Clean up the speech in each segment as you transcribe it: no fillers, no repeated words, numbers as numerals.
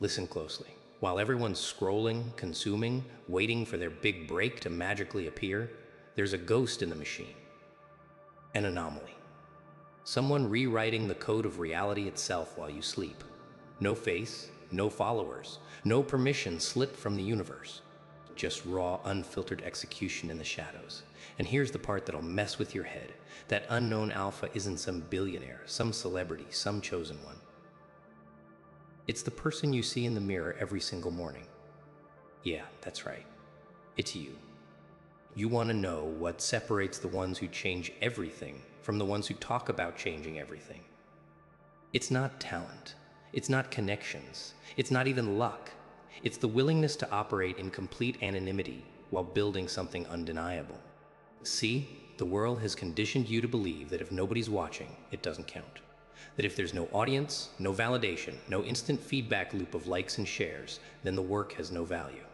Listen closely. While everyone's scrolling, consuming, waiting for their big break to magically appear, there's a ghost in the machine. An anomaly. Someone rewriting the code of reality itself while you sleep. No face, no followers, no permission slipped from the universe. Just raw, unfiltered execution in the shadows. And here's the part that'll mess with your head. That unknown alpha isn't some billionaire, some celebrity, some chosen one. It's the person you see in the mirror every single morning. Yeah, that's right. It's you. You want to know what separates the ones who change everything from the ones who talk about changing everything. It's not talent. It's not connections. It's not even luck. It's the willingness to operate in complete anonymity while building something undeniable. See, the world has conditioned you to believe that if nobody's watching, it doesn't count. That if there's no audience, no validation, no instant feedback loop of likes and shares, then the work has no value.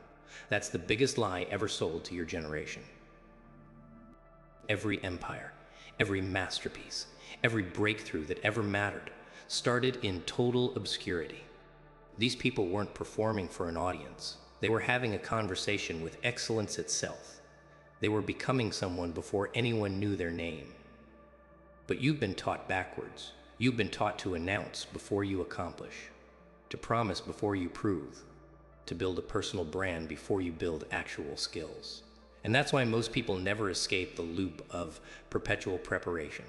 That's the biggest lie ever sold to your generation. Every empire, every masterpiece, every breakthrough that ever mattered started in total obscurity. These people weren't performing for an audience. They were having a conversation with excellence itself. They were becoming someone before anyone knew their name. But you've been taught backwards. You've been taught to announce before you accomplish, to promise before you prove, to build a personal brand before you build actual skills. And that's why most people never escape the loop of perpetual preparation.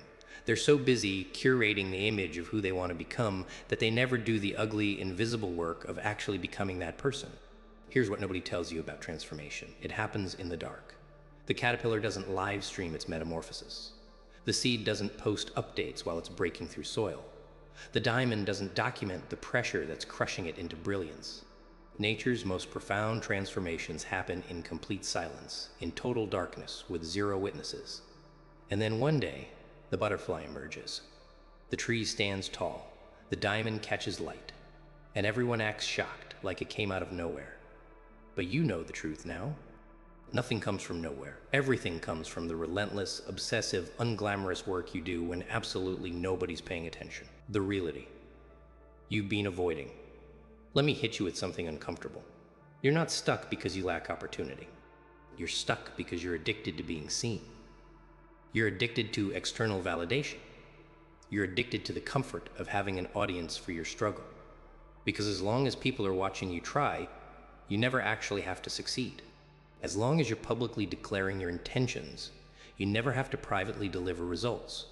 They're so busy curating the image of who they want to become that they never do the ugly, invisible work of actually becoming that person. Here's what nobody tells you about transformation. It happens in the dark. The caterpillar doesn't live stream its metamorphosis. The seed doesn't post updates while it's breaking through soil. The diamond doesn't document the pressure that's crushing it into brilliance. Nature's most profound transformations happen in complete silence, in total darkness, with zero witnesses. And then one day, the butterfly emerges. The tree stands tall, the diamond catches light, and everyone acts shocked, like it came out of nowhere. But you know the truth now. Nothing comes from nowhere. Everything comes from the relentless, obsessive, unglamorous work you do when absolutely nobody's paying attention. The reality you've been avoiding. Let me hit you with something uncomfortable. You're not stuck because you lack opportunity. You're stuck because you're addicted to being seen. You're addicted to external validation. You're addicted to the comfort of having an audience for your struggle. Because as long as people are watching you try, you never actually have to succeed. As long as you're publicly declaring your intentions, you never have to privately deliver results.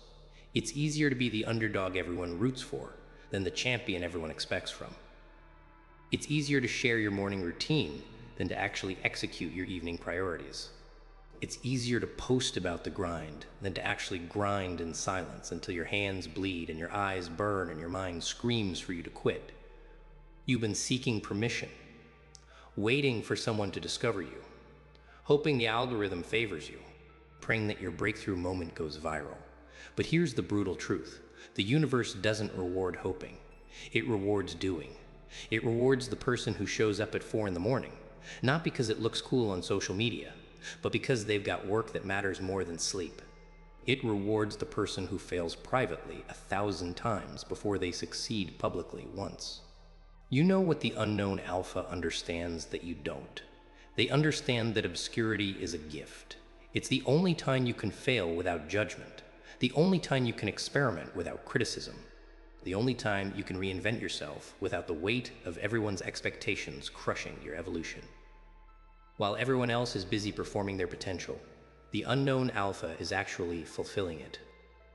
It's easier to be the underdog everyone roots for than the champion everyone expects from. It's easier to share your morning routine than to actually execute your evening priorities. It's easier to post about the grind than to actually grind in silence until your hands bleed and your eyes burn and your mind screams for you to quit. You've been seeking permission, waiting for someone to discover you, hoping the algorithm favors you, praying that your breakthrough moment goes viral. But here's the brutal truth. The universe doesn't reward hoping. It rewards doing. It rewards the person who shows up at 4 a.m, not because it looks cool on social media, but because they've got work that matters more than sleep. It rewards the person who fails privately 1,000 times before they succeed publicly once. You know what the unknown alpha understands that you don't. They understand that obscurity is a gift. It's the only time you can fail without judgment, the only time you can experiment without criticism, the only time you can reinvent yourself without the weight of everyone's expectations crushing your evolution. While everyone else is busy performing their potential, the unknown alpha is actually fulfilling it.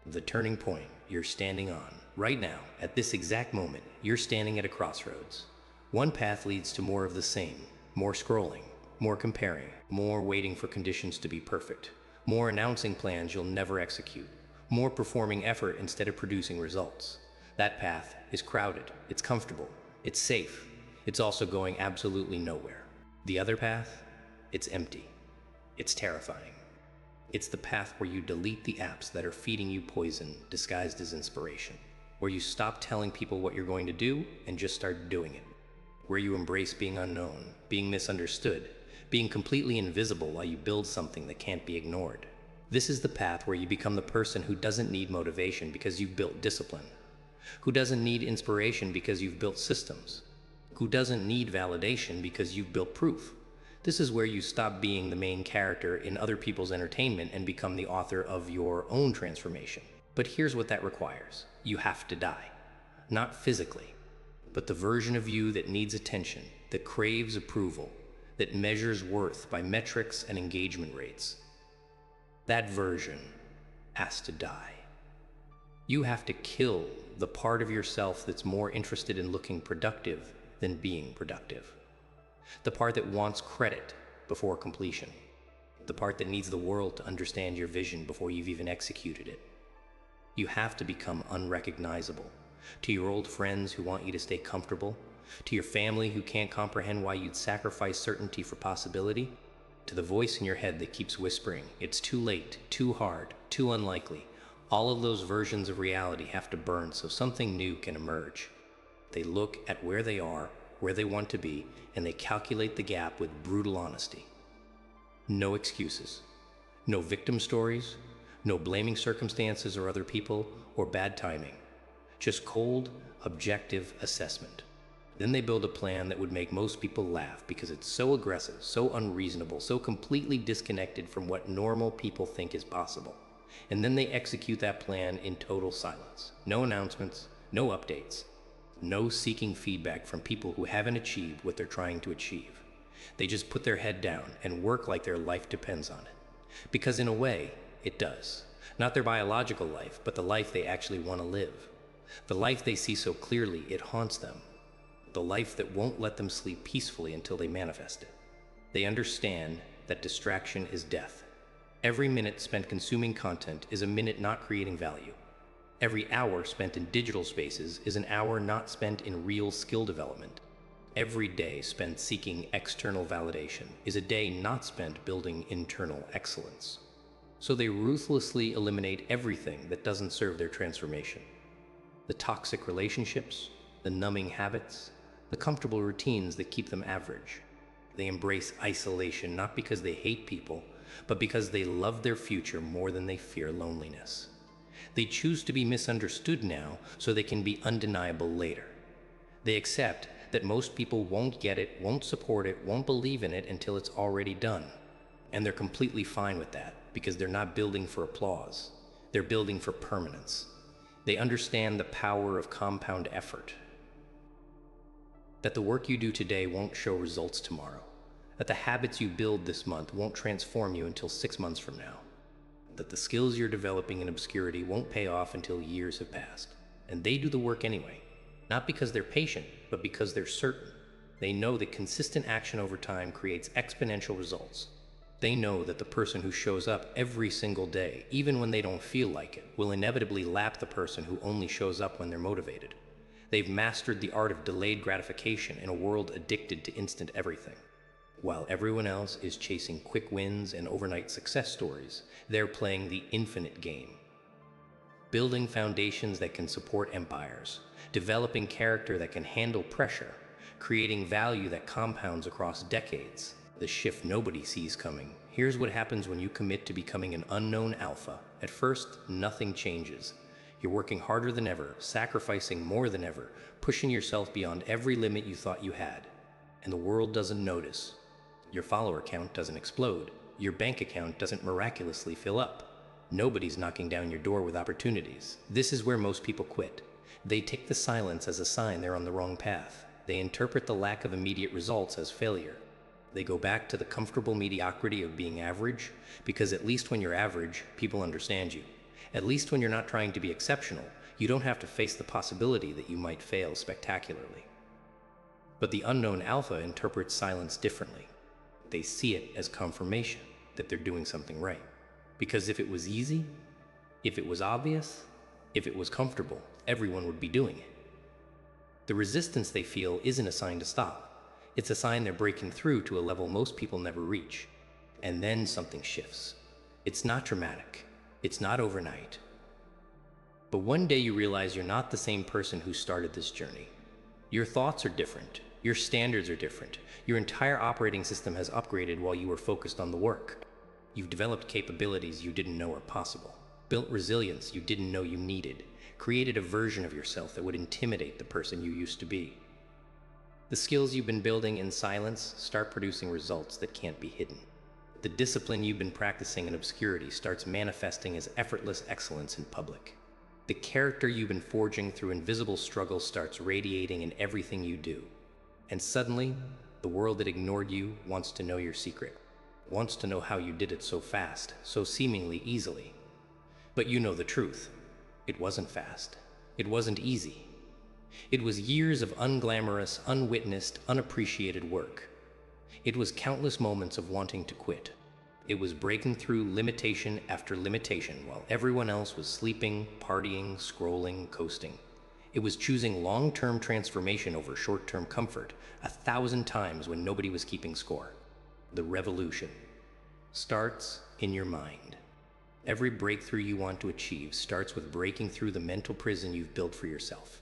The turning point you're standing on, right now, at this exact moment, you're standing at a crossroads. One path leads to more of the same, more scrolling, more comparing, more waiting for conditions to be perfect, more announcing plans you'll never execute, more performing effort instead of producing results. That path is crowded, it's comfortable, it's safe, it's also going absolutely nowhere. The other path, it's empty, it's terrifying. It's the path where you delete the apps that are feeding you poison disguised as inspiration, where you stop telling people what you're going to do and just start doing it, where you embrace being unknown, being misunderstood, being completely invisible while you build something that can't be ignored. This is the path where you become the person who doesn't need motivation because you've built discipline, who doesn't need inspiration because you've built systems, who doesn't need validation because you've built proof. This is where you stop being the main character in other people's entertainment and become the author of your own transformation. But here's what that requires. You have to die. Not physically, but the version of you that needs attention, that craves approval, that measures worth by metrics and engagement rates. That version has to die. You have to kill the part of yourself that's more interested in looking productive than being productive. The part that wants credit before completion. The part that needs the world to understand your vision before you've even executed it. You have to become unrecognizable. To your old friends who want you to stay comfortable, to your family who can't comprehend why you'd sacrifice certainty for possibility, to the voice in your head that keeps whispering, it's too late, too hard, too unlikely. All of those versions of reality have to burn so something new can emerge. They look at where they are, where they want to be, and they calculate the gap with brutal honesty. No excuses, no victim stories, no blaming circumstances or other people or bad timing. Just cold, objective assessment. Then they build a plan that would make most people laugh because it's so aggressive, so unreasonable, so completely disconnected from what normal people think is possible. And then they execute that plan in total silence. No announcements, no updates, no seeking feedback from people who haven't achieved what they're trying to achieve. They just put their head down and work like their life depends on it. Because in a way, it does. Not their biological life, but the life they actually want to live. The life they see so clearly it haunts them. The life that won't let them sleep peacefully until they manifest it. They understand that distraction is death. Every minute spent consuming content is a minute not creating value. Every hour spent in digital spaces is an hour not spent in real skill development. Every day spent seeking external validation is a day not spent building internal excellence. So they ruthlessly eliminate everything that doesn't serve their transformation. The toxic relationships, the numbing habits, the comfortable routines that keep them average. They embrace isolation not because they hate people, but because they love their future more than they fear loneliness. They choose to be misunderstood now so they can be undeniable later. They accept that most people won't get it, won't support it, won't believe in it until it's already done. And they're completely fine with that because they're not building for applause. They're building for permanence. They understand the power of compound effort. That the work you do today won't show results tomorrow. That the habits you build this month won't transform you until 6 months from now. That the skills you're developing in obscurity won't pay off until years have passed. And they do the work anyway. Not because they're patient, but because they're certain. They know that consistent action over time creates exponential results. They know that the person who shows up every single day, even when they don't feel like it, will inevitably lap the person who only shows up when they're motivated. They've mastered the art of delayed gratification in a world addicted to instant everything. While everyone else is chasing quick wins and overnight success stories, they're playing the infinite game. Building foundations that can support empires, developing character that can handle pressure, creating value that compounds across decades. The shift nobody sees coming. Here's what happens when you commit to becoming an unknown alpha. At first, nothing changes. You're working harder than ever, sacrificing more than ever, pushing yourself beyond every limit you thought you had. And the world doesn't notice. Your follower count doesn't explode. Your bank account doesn't miraculously fill up. Nobody's knocking down your door with opportunities. This is where most people quit. They take the silence as a sign they're on the wrong path. They interpret the lack of immediate results as failure. They go back to the comfortable mediocrity of being average, because at least when you're average, people understand you. At least when you're not trying to be exceptional, you don't have to face the possibility that you might fail spectacularly. But the unknown alpha interprets silence differently. They see it as confirmation that they're doing something right. Because if it was easy, if it was obvious, if it was comfortable, everyone would be doing it. The resistance they feel isn't a sign to stop. It's a sign they're breaking through to a level most people never reach. And then something shifts. It's not dramatic. It's not overnight. But one day you realize you're not the same person who started this journey. Your thoughts are different. Your standards are different. Your entire operating system has upgraded while you were focused on the work. You've developed capabilities you didn't know were possible. Built resilience you didn't know you needed. Created a version of yourself that would intimidate the person you used to be. The skills you've been building in silence start producing results that can't be hidden. The discipline you've been practicing in obscurity starts manifesting as effortless excellence in public. The character you've been forging through invisible struggle starts radiating in everything you do. And suddenly, the world that ignored you wants to know your secret, wants to know how you did it so fast, so seemingly easily. But you know the truth. It wasn't fast. It wasn't easy. It was years of unglamorous, unwitnessed, unappreciated work. It was countless moments of wanting to quit. It was breaking through limitation after limitation while everyone else was sleeping, partying, scrolling, coasting. It was choosing long-term transformation over short-term comfort 1,000 times when nobody was keeping score. The revolution starts in your mind. Every breakthrough you want to achieve starts with breaking through the mental prison you've built for yourself.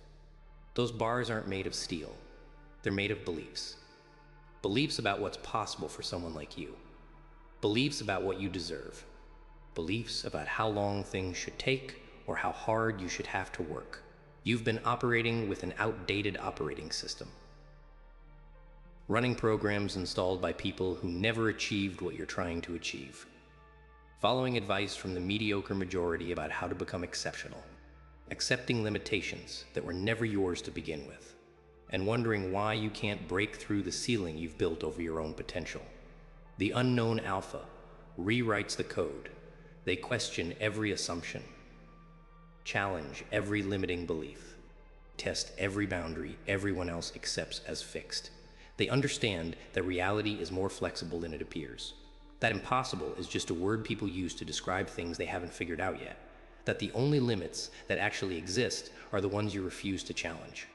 Those bars aren't made of steel. They're made of beliefs. Beliefs about what's possible for someone like you. Beliefs about what you deserve. Beliefs about how long things should take or how hard you should have to work. You've been operating with an outdated operating system. Running programs installed by people who never achieved what you're trying to achieve. Following advice from the mediocre majority about how to become exceptional. Accepting limitations that were never yours to begin with. And wondering why you can't break through the ceiling you've built over your own potential. The unknown alpha rewrites the code. They question every assumption. Challenge every limiting belief. Test every boundary everyone else accepts as fixed. They understand that reality is more flexible than it appears. That impossible is just a word people use to describe things they haven't figured out yet. That the only limits that actually exist are the ones you refuse to challenge.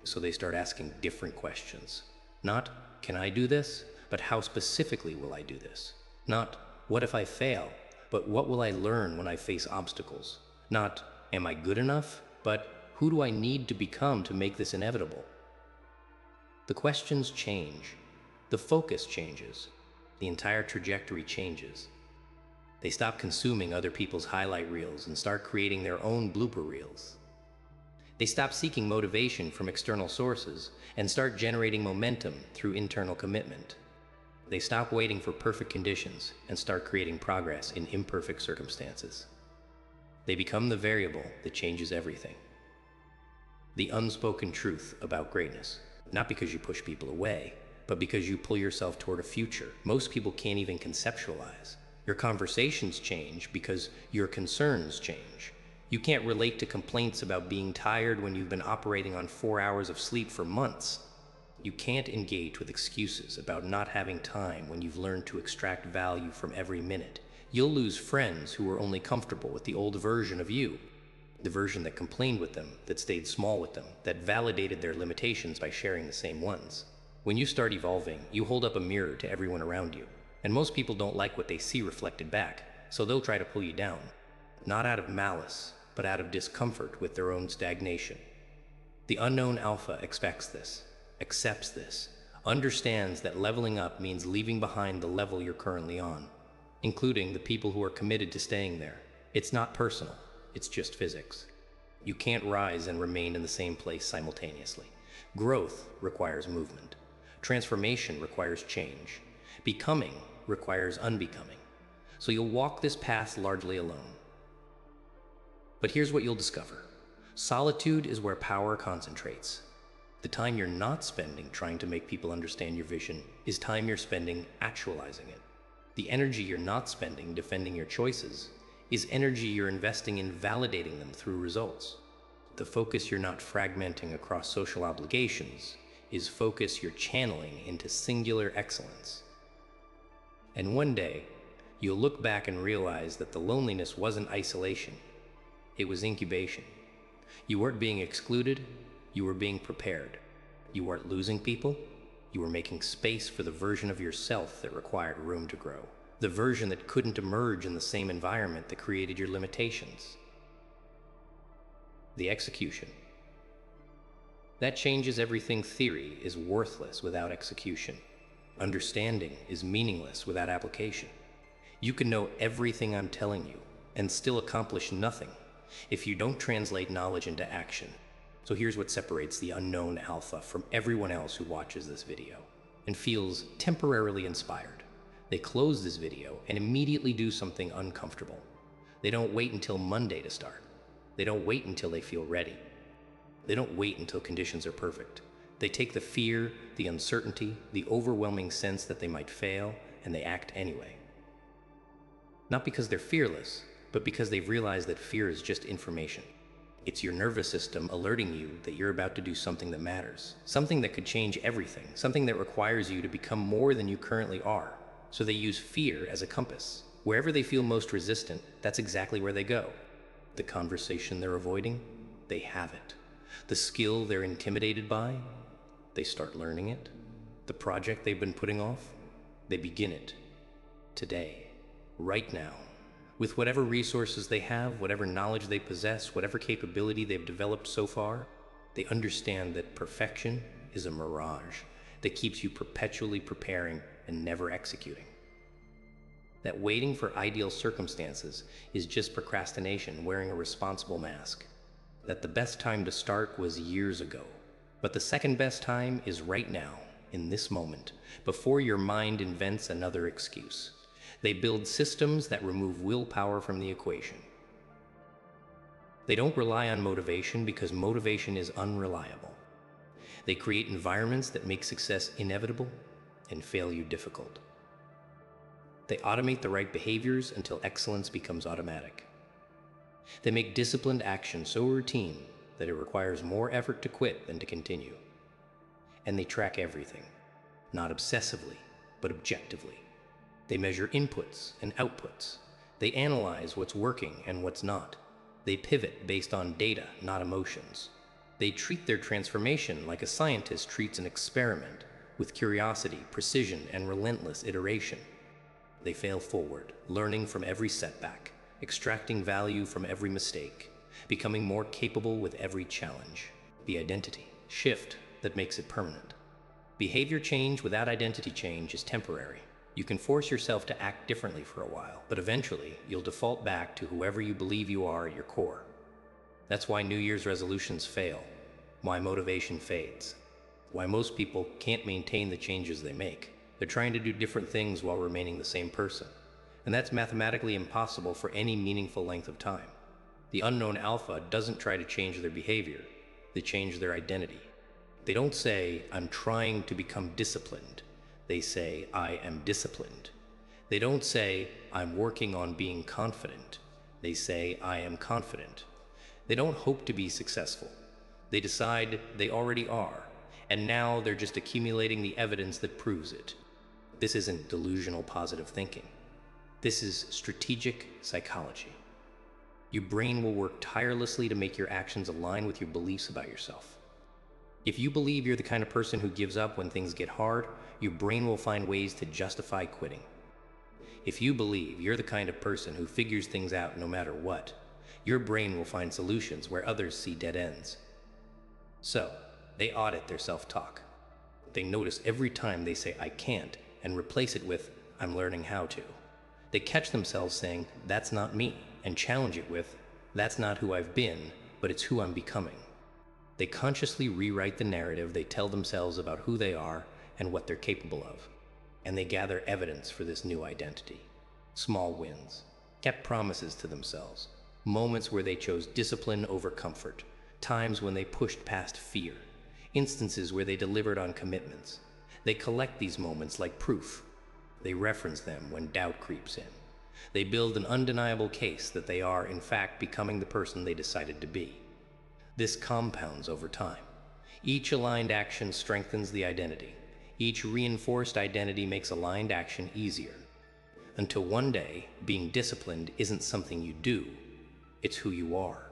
So they start asking different questions. Not, can I do this? But how specifically will I do this? Not, what if I fail? But what will I learn when I face obstacles? Not, am I good enough? But who do I need to become to make this inevitable? The questions change. The focus changes. The entire trajectory changes. They stop consuming other people's highlight reels and start creating their own blooper reels. They stop seeking motivation from external sources and start generating momentum through internal commitment. They stop waiting for perfect conditions and start creating progress in imperfect circumstances. They become the variable that changes everything. The unspoken truth about greatness, not because you push people away, but because you pull yourself toward a future most people can't even conceptualize. Your conversations change because your concerns change. You can't relate to complaints about being tired when you've been operating on 4 hours of sleep for months. You can't engage with excuses about not having time when you've learned to extract value from every minute. You'll lose friends who were only comfortable with the old version of you. The version that complained with them, that stayed small with them, that validated their limitations by sharing the same ones. When you start evolving, you hold up a mirror to everyone around you. And most people don't like what they see reflected back, so they'll try to pull you down. Not out of malice, but out of discomfort with their own stagnation. The unknown alpha expects this, accepts this, understands that leveling up means leaving behind the level you're currently on, including the people who are committed to staying there. It's not personal, it's just physics. You can't rise and remain in the same place simultaneously. Growth requires movement. Transformation requires change. Becoming requires unbecoming. So you'll walk this path largely alone. But here's what you'll discover. Solitude is where power concentrates. The time you're not spending trying to make people understand your vision is time you're spending actualizing it. The energy you're not spending defending your choices is energy you're investing in validating them through results. The focus you're not fragmenting across social obligations is focus you're channeling into singular excellence. And one day, you'll look back and realize that the loneliness wasn't isolation, it was incubation. You weren't being excluded, you were being prepared. You weren't losing people, you were making space for the version of yourself that required room to grow. The version that couldn't emerge in the same environment that created your limitations. The execution. That changes everything. Theory is worthless without execution. Understanding is meaningless without application. You can know everything I'm telling you and still accomplish nothing if you don't translate knowledge into action. So here's what separates the unknown alpha from everyone else who watches this video and feels temporarily inspired. They close this video and immediately do something uncomfortable. They don't wait until Monday to start. They don't wait until they feel ready. They don't wait until conditions are perfect. They take the fear, the uncertainty, the overwhelming sense that they might fail, and they act anyway. Not because they're fearless, but because they've realized that fear is just information. It's your nervous system alerting you that you're about to do something that matters, something that could change everything, something that requires you to become more than you currently are. So they use fear as a compass. Wherever they feel most resistant, that's exactly where they go. The conversation they're avoiding, they have it. The skill they're intimidated by, they start learning it. The project they've been putting off, they begin it. Today, right now. With whatever resources they have, whatever knowledge they possess, whatever capability they've developed so far, they understand that perfection is a mirage that keeps you perpetually preparing and never executing. That waiting for ideal circumstances is just procrastination wearing a responsible mask. That the best time to start was years ago, but the second best time is right now, in this moment, before your mind invents another excuse. They build systems that remove willpower from the equation. They don't rely on motivation because motivation is unreliable. They create environments that make success inevitable and failure difficult. They automate the right behaviors until excellence becomes automatic. They make disciplined action so routine that it requires more effort to quit than to continue. And they track everything, not obsessively, but objectively. They measure inputs and outputs. They analyze what's working and what's not. They pivot based on data, not emotions. They treat their transformation like a scientist treats an experiment, with curiosity, precision, and relentless iteration. They fail forward, learning from every setback, extracting value from every mistake, becoming more capable with every challenge. The identity shift that makes it permanent. Behavior change without identity change is temporary. You can force yourself to act differently for a while, but eventually you'll default back to whoever you believe you are at your core. That's why New Year's resolutions fail, why motivation fades, why most people can't maintain the changes they make. They're trying to do different things while remaining the same person, and that's mathematically impossible for any meaningful length of time. The unknown alpha doesn't try to change their behavior, they change their identity. They don't say, "I'm trying to become disciplined." They say, "I am disciplined." They don't say, "I'm working on being confident." They say, "I am confident." They don't hope to be successful. They decide they already are, and now they're just accumulating the evidence that proves it. This isn't delusional positive thinking. This is strategic psychology. Your brain will work tirelessly to make your actions align with your beliefs about yourself. If you believe you're the kind of person who gives up when things get hard, your brain will find ways to justify quitting. If you believe you're the kind of person who figures things out no matter what, your brain will find solutions where others see dead ends. So, they audit their self-talk. They notice every time they say "I can't" and replace it with "I'm learning how to." They catch themselves saying "that's not me" and challenge it with "that's not who I've been, but it's who I'm becoming." They consciously rewrite the narrative they tell themselves about who they are and what they're capable of. And they gather evidence for this new identity. Small wins, kept promises to themselves, moments where they chose discipline over comfort, times when they pushed past fear, instances where they delivered on commitments. They collect these moments like proof. They reference them when doubt creeps in. They build an undeniable case that they are, in fact, becoming the person they decided to be. This compounds over time. Each aligned action strengthens the identity. Each reinforced identity makes aligned action easier. Until one day, being disciplined isn't something you do, it's who you are.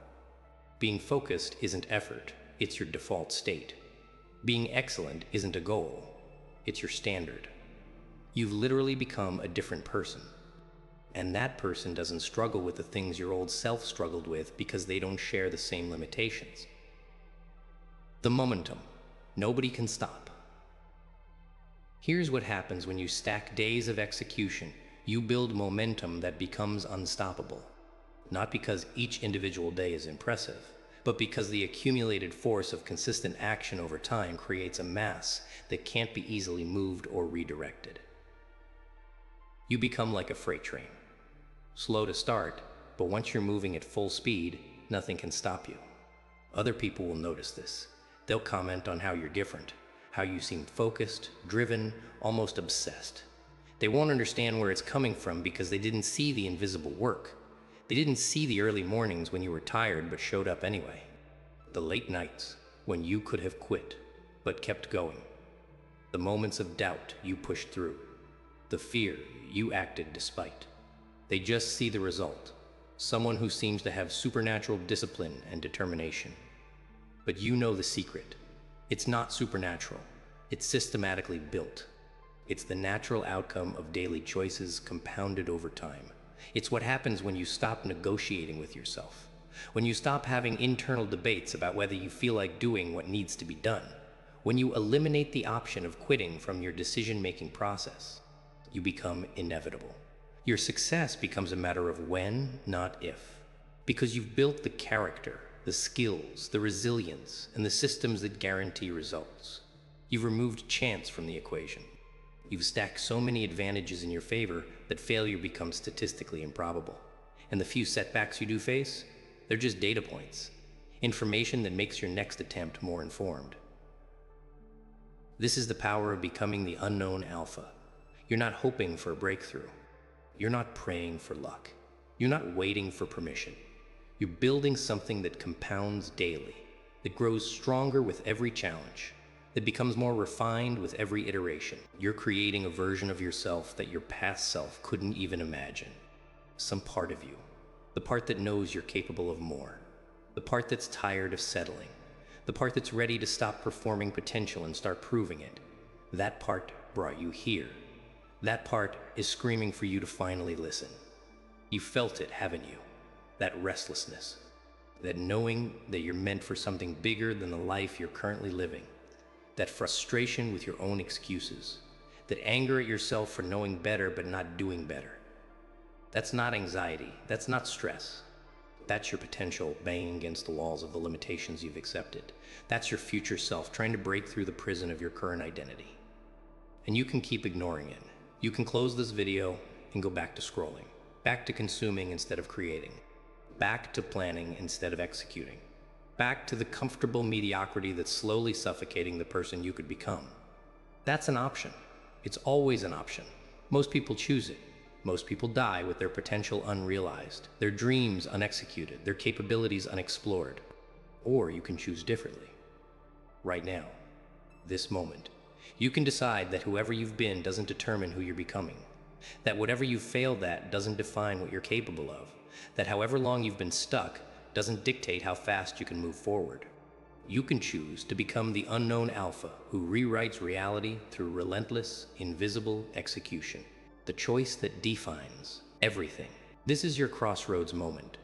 Being focused isn't effort, it's your default state. Being excellent isn't a goal, it's your standard. You've literally become a different person. And that person doesn't struggle with the things your old self struggled with because they don't share the same limitations. The momentum. Nobody can stop. Here's what happens when you stack days of execution. You build momentum that becomes unstoppable. Not because each individual day is impressive, but because the accumulated force of consistent action over time creates a mass that can't be easily moved or redirected. You become like a freight train. Slow to start, but once you're moving at full speed, nothing can stop you. Other people will notice this. They'll comment on how you're different, how you seem focused, driven, almost obsessed. They won't understand where it's coming from because they didn't see the invisible work. They didn't see the early mornings when you were tired but showed up anyway. The late nights when you could have quit but kept going. The moments of doubt you pushed through. The fear you acted despite. They just see the result. Someone who seems to have supernatural discipline and determination. But you know the secret. It's not supernatural. It's systematically built. It's the natural outcome of daily choices compounded over time. It's what happens when you stop negotiating with yourself. When you stop having internal debates about whether you feel like doing what needs to be done. When you eliminate the option of quitting from your decision-making process, you become inevitable. Your success becomes a matter of when, not if. Because you've built the character, the skills, the resilience, and the systems that guarantee results. You've removed chance from the equation. You've stacked so many advantages in your favor that failure becomes statistically improbable. And the few setbacks you do face, they're just data points. Information that makes your next attempt more informed. This is the power of becoming the unknown alpha. You're not hoping for a breakthrough. You're not praying for luck. You're not waiting for permission. You're building something that compounds daily, that grows stronger with every challenge, that becomes more refined with every iteration. You're creating a version of yourself that your past self couldn't even imagine. Some part of you, the part that knows you're capable of more, the part that's tired of settling, the part that's ready to stop performing potential and start proving it. That part brought you here. That part is screaming for you to finally listen. You felt it, haven't you? That restlessness, that knowing that you're meant for something bigger than the life you're currently living, that frustration with your own excuses, that anger at yourself for knowing better but not doing better. That's not anxiety, that's not stress. That's your potential banging against the walls of the limitations you've accepted. That's your future self trying to break through the prison of your current identity. And you can keep ignoring it. You can close this video and go back to scrolling, back to consuming instead of creating, back to planning instead of executing, back to the comfortable mediocrity that's slowly suffocating the person you could become. That's an option. It's always an option. Most people choose it. Most people die with their potential unrealized, their dreams unexecuted, their capabilities unexplored. Or you can choose differently. Right now, this moment. You can decide that whoever you've been doesn't determine who you're becoming. That whatever you've failed at doesn't define what you're capable of. That however long you've been stuck doesn't dictate how fast you can move forward. You can choose to become the unknown alpha who rewrites reality through relentless, invisible execution. The choice that defines everything. This is your crossroads moment.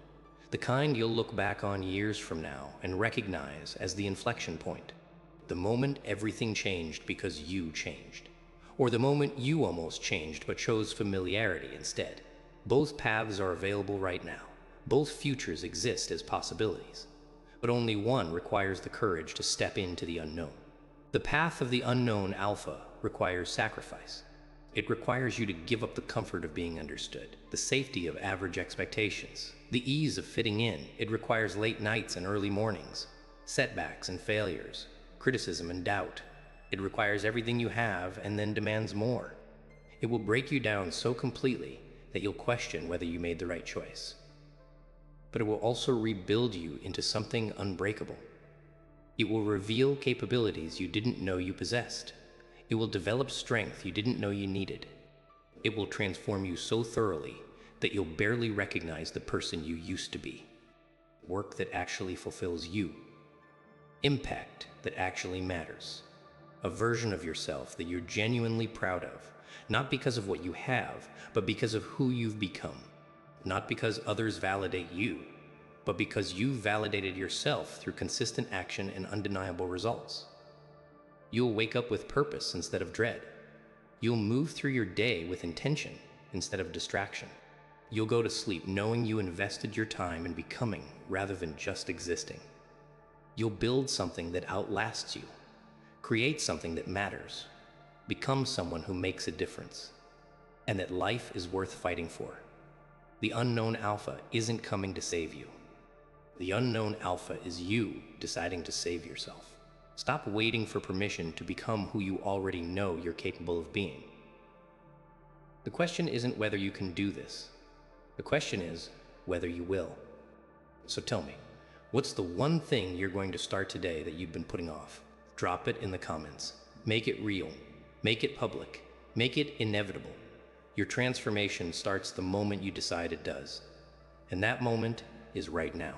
The kind you'll look back on years from now and recognize as the inflection point. The moment everything changed because you changed. Or the moment you almost changed but chose familiarity instead. Both paths are available right now. Both futures exist as possibilities. But only one requires the courage to step into the unknown. The path of the unknown alpha requires sacrifice. It requires you to give up the comfort of being understood, the safety of average expectations, the ease of fitting in. It requires late nights and early mornings, setbacks and failures, criticism and doubt. It requires everything you have and then demands more. It will break you down so completely that you'll question whether you made the right choice. But it will also rebuild you into something unbreakable. It will reveal capabilities you didn't know you possessed. It will develop strength you didn't know you needed. It will transform you so thoroughly that you'll barely recognize the person you used to be. Work that actually fulfills you. Impact that actually matters. A version of yourself that you're genuinely proud of, not because of what you have, but because of who you've become. Not because others validate you, but because you validated yourself through consistent action and undeniable results. You'll wake up with purpose instead of dread. You'll move through your day with intention instead of distraction. You'll go to sleep knowing you invested your time in becoming rather than just existing. You'll build something that outlasts you, create something that matters, become someone who makes a difference, and that life is worth fighting for. The unknown alpha isn't coming to save you. The unknown alpha is you deciding to save yourself. Stop waiting for permission to become who you already know you're capable of being. The question isn't whether you can do this. The question is whether you will. So tell me, what's the one thing you're going to start today that you've been putting off? Drop it in the comments. Make it real. Make it public. Make it inevitable. Your transformation starts the moment you decide it does. And that moment is right now.